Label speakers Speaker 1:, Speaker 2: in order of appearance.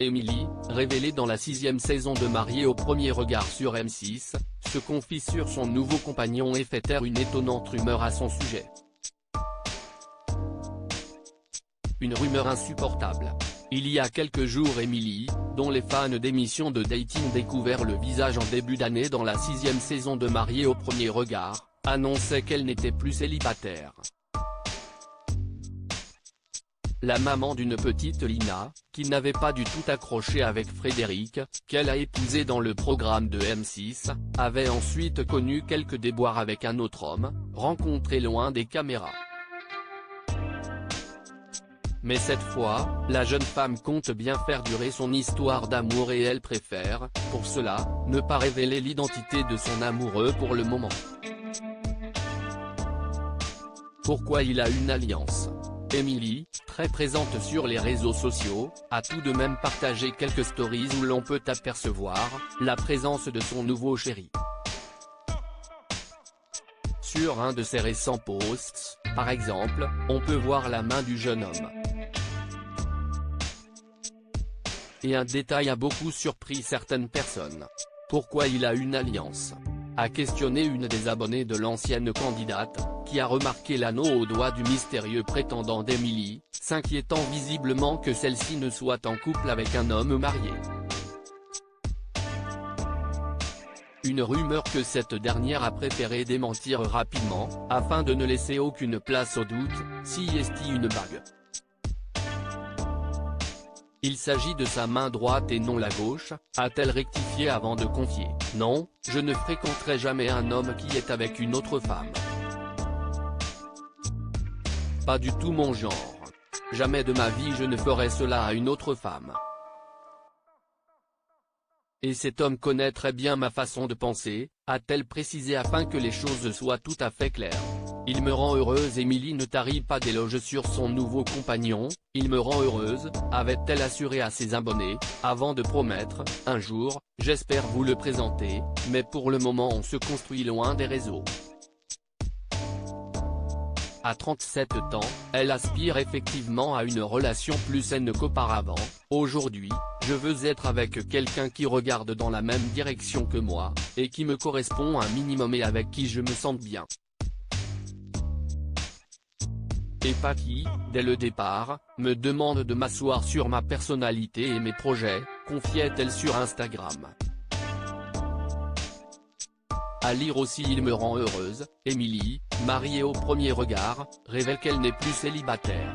Speaker 1: Émilie, révélée dans la 6e saison de Mariée au premier regard sur M6, se confie sur son nouveau compagnon et fait taire une étonnante rumeur à son sujet. Une rumeur insupportable. Il y a quelques jours Émilie, dont les fans d'émissions de dating découvert le visage en début d'année dans la 6e saison de Mariée au premier regard, annonçait qu'elle n'était plus célibataire. La maman d'une petite Lina, qui n'avait pas du tout accroché avec Frédéric, qu'elle a épousé dans le programme de M6, avait ensuite connu quelques déboires avec un autre homme, rencontré loin des caméras. Mais cette fois, la jeune femme compte bien faire durer son histoire d'amour et elle préfère, pour cela, ne pas révéler l'identité de son amoureux pour le moment. Pourquoi il a une alliance ? Émilie, très présente sur les réseaux sociaux, a tout de même partagé quelques stories où l'on peut apercevoir la présence de son nouveau chéri. Sur un de ses récents posts, par exemple, on peut voir la main du jeune homme. Et un détail a beaucoup surpris certaines personnes. Pourquoi il a une alliance ? A questionné une des abonnées de l'ancienne candidate, qui a remarqué l'anneau au doigt du mystérieux prétendant d'Émilie, s'inquiétant visiblement que celle-ci ne soit en couple avec un homme marié. Une rumeur que cette dernière a préféré démentir rapidement, afin de ne laisser aucune place au doute, si est-il une bague. Il s'agit de sa main droite et non la gauche, a-t-elle rectifié avant de confier « Non, je ne fréquenterai jamais un homme qui est avec une autre femme. Pas du tout mon genre. Jamais de ma vie je ne ferai cela à une autre femme. Et cet homme connaît très bien ma façon de penser », a-t-elle précisé afin que les choses soient tout à fait claires. Il me rend heureuse. Émilie ne tarit pas d'éloges sur son nouveau compagnon, il me rend heureuse, avait-elle assuré à ses abonnés, avant de promettre, un jour, j'espère vous le présenter, mais pour le moment on se construit loin des réseaux. À 37 ans, elle aspire effectivement à une relation plus saine qu'auparavant. Aujourd'hui, je veux être avec quelqu'un qui regarde dans la même direction que moi, et qui me correspond un minimum et avec qui je me sente bien. Et pas qui, dès le départ, me demande de m'asseoir sur ma personnalité et mes projets, confiait-elle sur Instagram. À lire aussi il me rend heureuse, Émilie, mariée au premier regard, révèle qu'elle n'est plus célibataire.